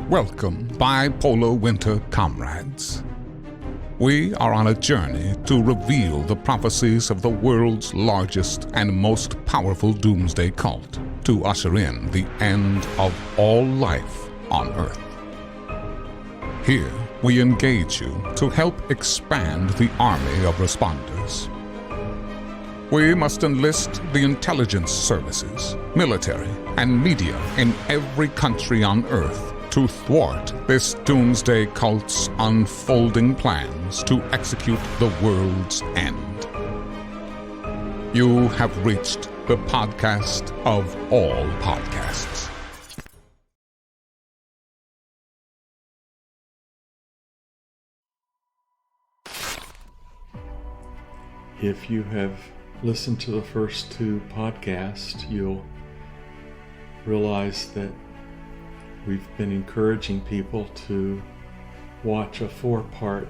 Welcome, Bipolar Winter comrades. We are on a journey to reveal the prophecies of the world's largest and most powerful doomsday cult to usher in the end of all life on Earth. Here, we engage you to help expand the army of responders. We must enlist the intelligence services, military, and media in every country on Earth to thwart this doomsday cult's unfolding plans to execute the world's end. You have reached the podcast of all podcasts. If you have listened to the first two podcasts, you'll realize that we've been encouraging people to watch a 4-part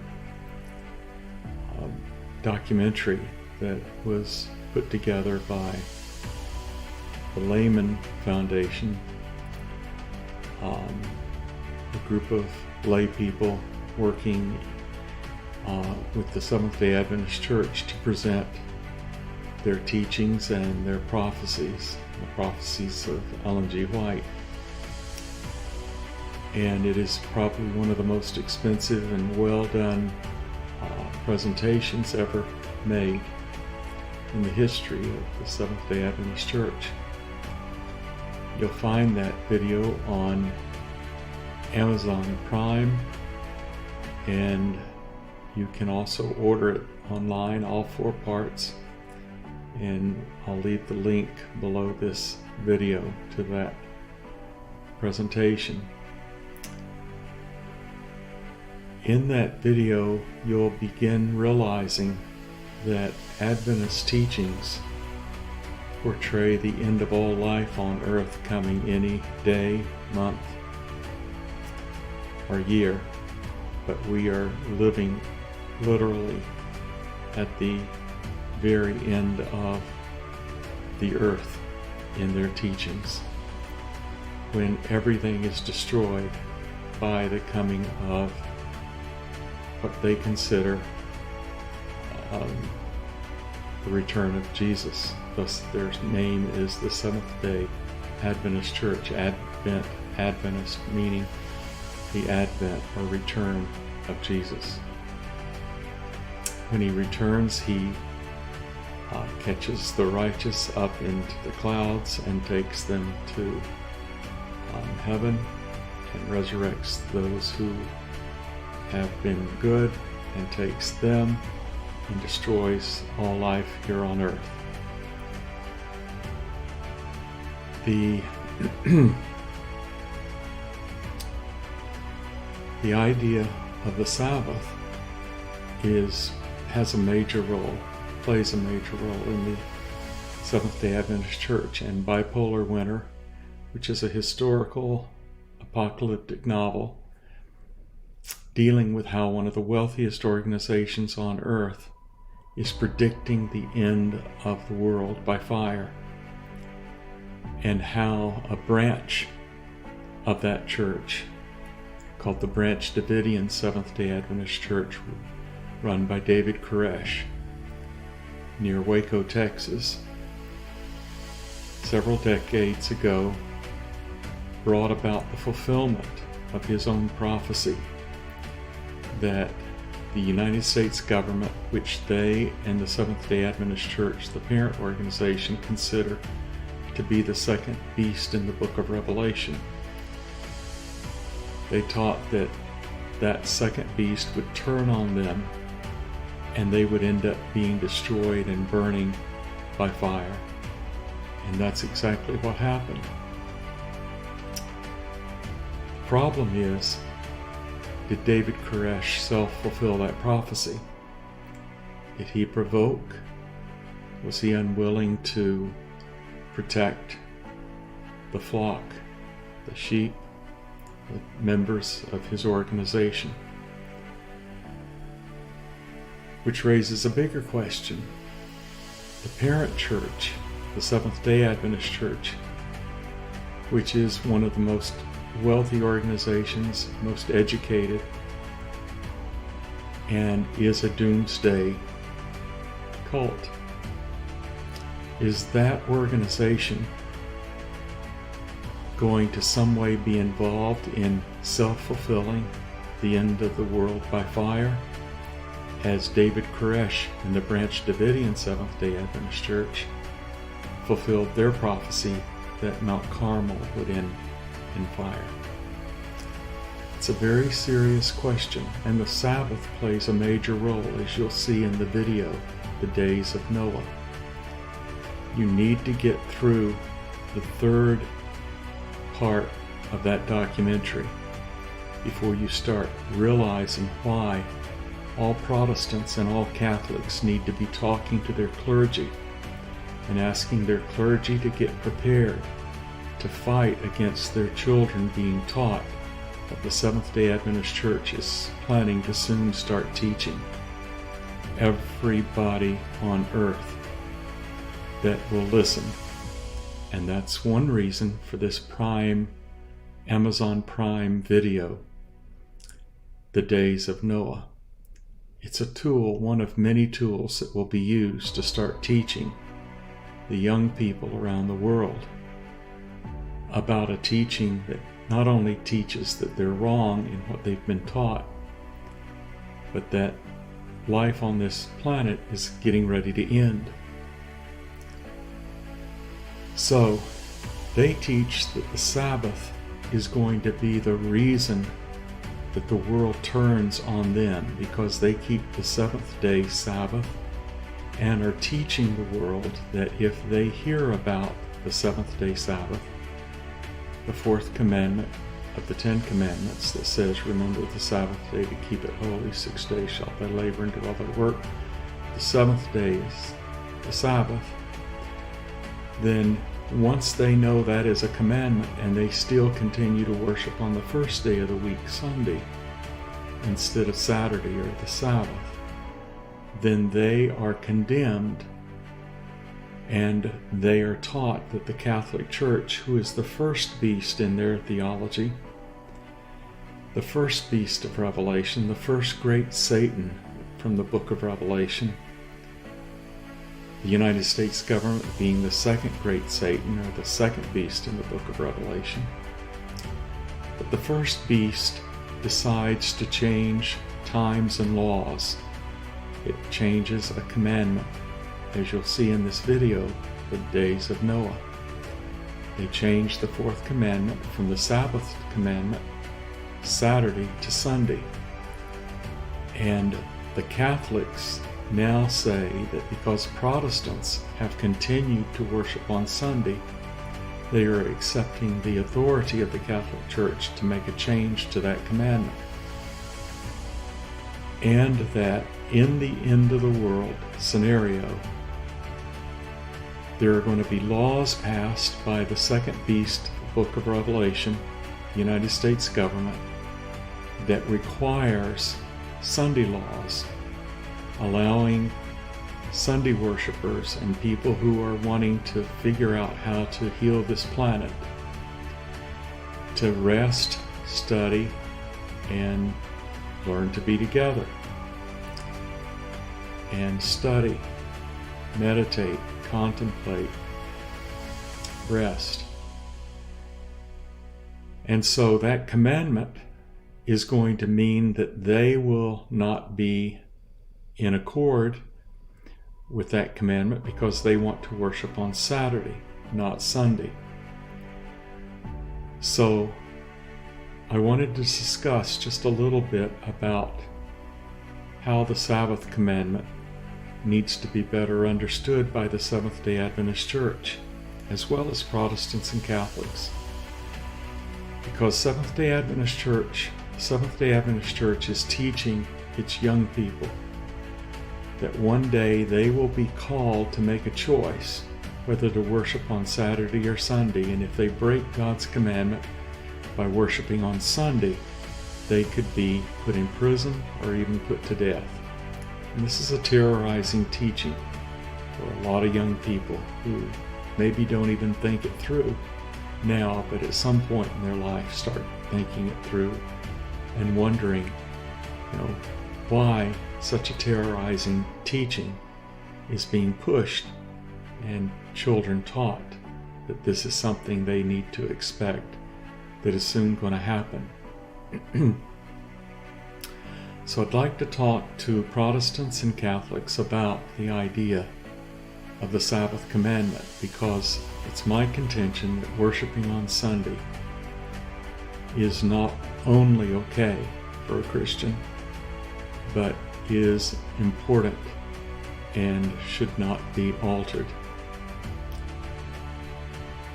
documentary that was put together by the Layman Foundation, a group of lay people working with the Seventh-day Adventist Church to present their teachings and their prophecies, the prophecies of Ellen G. White. And it is probably one of the most expensive and well done presentations ever made in the history of the Seventh-day Adventist Church. You'll find that video on Amazon Prime, and you can also order it online, all 4 parts, and I'll leave the link below this video to that presentation. In that video, you'll begin realizing that Adventist teachings portray the end of all life on earth coming any day, month, or year, but we are living literally at the very end of the earth in their teachings, when everything is destroyed by the coming of what they consider the return of Jesus. Thus their name is the Seventh-day Adventist Church. Adventist meaning the advent or return of Jesus. When he returns, he catches the righteous up into the clouds and takes them to heaven, and resurrects those who have been good and takes them and destroys all life here on earth. The idea of the Sabbath plays a major role in the Seventh-day Adventist Church, and Bipolar Winter, which is a historical apocalyptic novel dealing with how one of the wealthiest organizations on earth is predicting the end of the world by fire, and how a branch of that church, called the Branch Davidian Seventh-day Adventist Church, run by David Koresh, near Waco, Texas, several decades ago, brought about the fulfillment of his own prophecy that the United States government, which they and the Seventh-day Adventist Church, the parent organization, consider to be the second beast in the book of Revelation. They taught that that second beast would turn on them and they would end up being destroyed and burning by fire. And that's exactly what happened. The problem is, did David Koresh self-fulfill that prophecy? Did he provoke? Was he unwilling to protect the flock, the sheep, the members of his organization? Which raises a bigger question. The parent church, the Seventh-day Adventist Church, which is one of the most wealthy organizations, most educated, and is a doomsday cult. Is that organization going to some way be involved in self-fulfilling the end of the world by fire, as David Koresh and the Branch Davidian Seventh-day Adventist Church fulfilled their prophecy that Mount Carmel would end in fire? It's a very serious question, and the Sabbath plays a major role, as you'll see in the video, The Days of Noah. You need to get through the third part of that documentary before you start realizing why all Protestants and all Catholics need to be talking to their clergy and asking their clergy to get prepared to fight against their children being taught what the Seventh-day Adventist Church is planning to soon start teaching everybody on earth that will listen. And that's one reason for this Amazon Prime video, The Days of Noah. It's a tool, one of many tools that will be used to start teaching the young people around the world about a teaching that not only teaches that they're wrong in what they've been taught, but that life on this planet is getting ready to end. So, they teach that the Sabbath is going to be the reason that the world turns on them, because they keep the seventh-day Sabbath and are teaching the world that if they hear about the seventh-day Sabbath, the fourth commandment of the 10 Commandments that says, remember the Sabbath day to keep it holy, 6 days shalt thou labor and do all thy work. The seventh day is the Sabbath. Then once they know that is a commandment and they still continue to worship on the first day of the week, Sunday, instead of Saturday or the Sabbath, then they are condemned, and they are taught that the Catholic Church, who is the first beast in their theology, the first beast of Revelation, the first great Satan from the book of Revelation, the United States government being the second great Satan, or the second beast in the book of Revelation. But the first beast decides to change times and laws. It changes a commandment, as you'll see in this video, The Days of Noah. They change the fourth commandment from the Sabbath commandment, Saturday, to Sunday. And the Catholics now say that because Protestants have continued to worship on Sunday, they are accepting the authority of the Catholic Church to make a change to that commandment. And that in the end of the world scenario, there are going to be laws passed by the second beast, book of Revelation, the United States government, that requires Sunday laws, allowing Sunday worshipers and people who are wanting to figure out how to heal this planet to rest, study, and learn to be together. And study, meditate, contemplate, rest. And so that commandment is going to mean that they will not be in accord with that commandment because they want to worship on Saturday, not Sunday. So I wanted to discuss just a little bit about how the Sabbath commandment needs to be better understood by the Seventh-day Adventist Church, as well as Protestants and Catholics. Because Seventh-day Adventist Church is teaching its young people that one day they will be called to make a choice whether to worship on Saturday or Sunday, and if they break God's commandment by worshiping on Sunday, they could be put in prison or even put to death. And this is a terrorizing teaching for a lot of young people who maybe don't even think it through. now, but at some point in their life start thinking it through and wondering, why such a terrorizing teaching is being pushed and children taught that this is something they need to expect that is soon going to happen. So I'd like to talk to Protestants and Catholics about the idea of the Sabbath commandment, because it's my contention that worshiping on Sunday is not only okay for a Christian, but is important and should not be altered.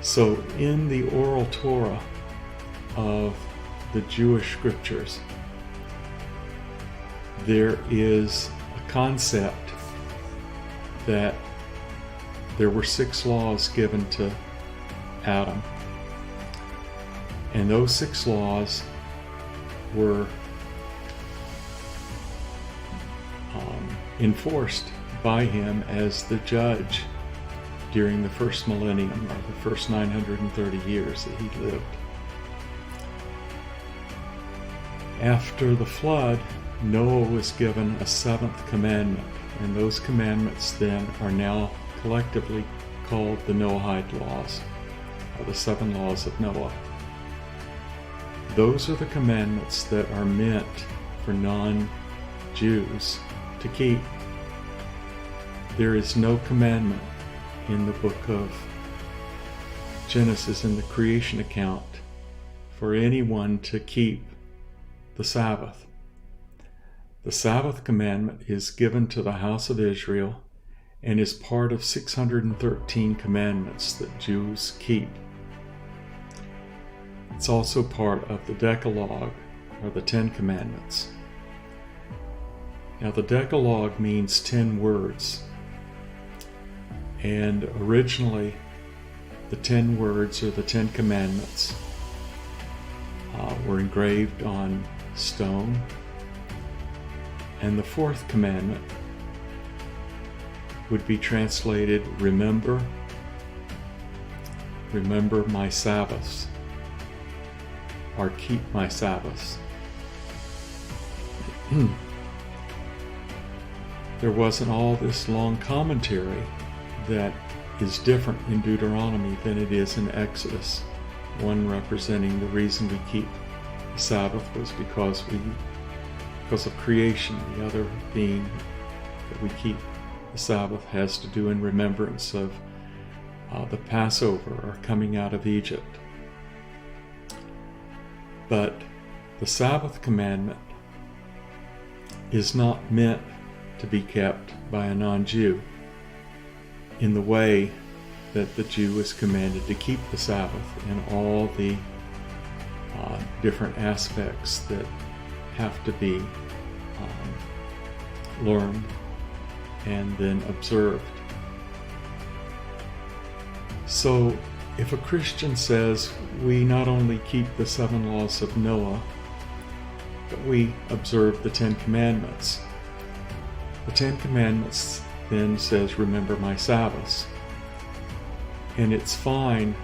So in the oral Torah of the Jewish scriptures, there is a concept that there were 6 laws given to Adam, and those 6 laws were enforced by him as the judge during the first millennium, or the first 930 years that he lived. After the flood, Noah was given a 7th commandment, and those commandments then are now collectively called the Noahide laws, or the 7 laws of Noah. Those are the commandments that are meant for non-Jews to keep. There is no commandment in the book of Genesis, in the creation account, for anyone to keep the Sabbath. The Sabbath commandment is given to the house of Israel and is part of 613 commandments that Jews keep. It's also part of the Decalogue, or the 10 Commandments. Now, the Decalogue means 10 words, and originally the 10 words, or the 10 Commandments, were engraved on stone, and the 4th commandment would be translated, remember my Sabbaths, or keep my Sabbaths. There wasn't all this long commentary that is different in Deuteronomy than it is in Exodus, one representing the reason we keep the Sabbath was because of creation, the other being that we keep the Sabbath has to do in remembrance of the Passover, or coming out of Egypt. But the Sabbath commandment is not meant to be kept by a non-Jew in the way that the Jew is commanded to keep the Sabbath and all the different aspects that have to be learned and then observed. So if a Christian says we not only keep the 7 laws of Noah, but we observe the 10 Commandments, the 10 Commandments then says, remember my Sabbaths. And it's fine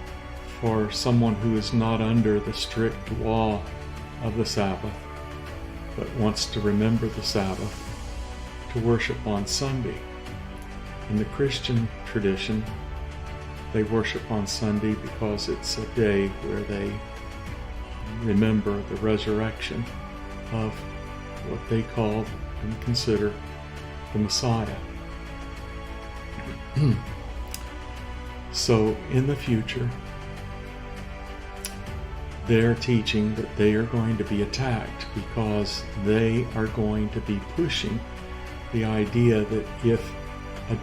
for someone who is not under the strict law of the Sabbath, but wants to remember the Sabbath, to worship on Sunday. In the Christian tradition, they worship on Sunday because it's a day where they remember the resurrection of what they call and consider the Messiah. So in the future, they're teaching that they are going to be attacked because they are going to be pushing the idea that if a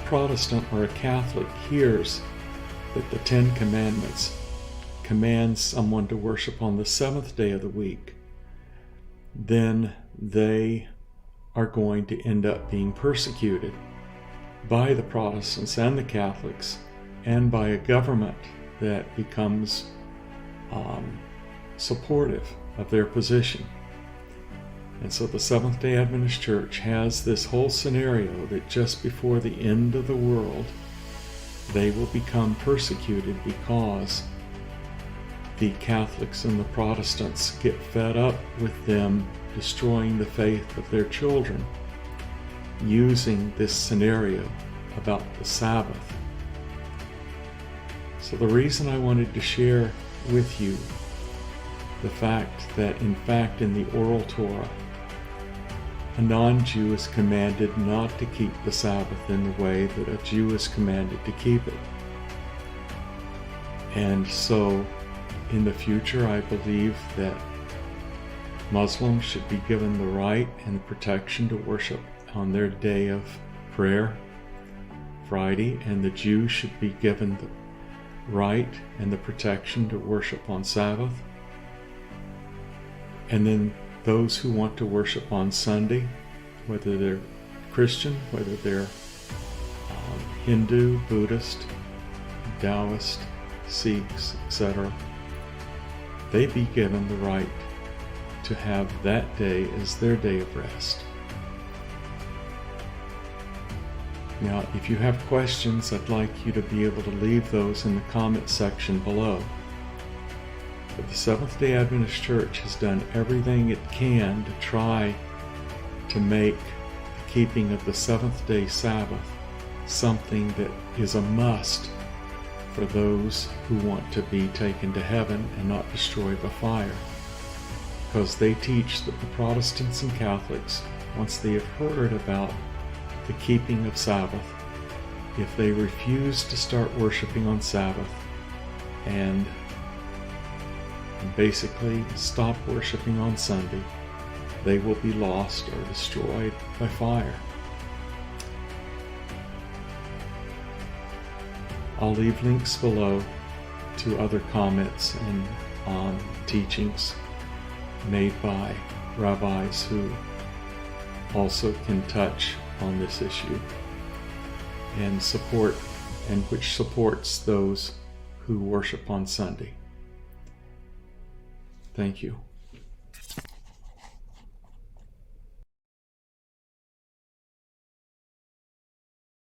Protestant or a Catholic hears that the 10 Commandments command someone to worship on the 7th day of the week, then they are going to end up being persecuted by the Protestants and the Catholics, and by a government that becomes supportive of their position. And so the Seventh-day Adventist Church has this whole scenario that just before the end of the world, they will become persecuted because the Catholics and the Protestants get fed up with them destroying the faith of their children, using this scenario about the Sabbath. So the reason I wanted to share with you the fact that, in fact, in the Oral Torah, a non-Jew is commanded not to keep the Sabbath in the way that a Jew is commanded to keep it. And so, in the future, I believe that Muslims should be given the right and the protection to worship on their day of prayer, Friday, and the Jews should be given the right and the protection to worship on Sabbath. And then those who want to worship on Sunday, whether they're Christian, whether they're Hindu, Buddhist, Taoist, Sikhs, etc., they be given the right to have that day as their day of rest. Now, if you have questions, I'd like you to be able to leave those in the comment section below. But the Seventh-day Adventist Church has done everything it can to try to make the keeping of the seventh-day Sabbath something that is a must for those who want to be taken to heaven and not destroyed by fire. Because they teach that the Protestants and Catholics, once they have heard about the keeping of Sabbath, if they refuse to start worshiping on Sabbath and basically stop worshiping on Sunday, they will be lost or destroyed by fire. I'll leave links below to other comments and teachings made by rabbis who also can touch on this issue and which supports those who worship on Sunday. Thank you.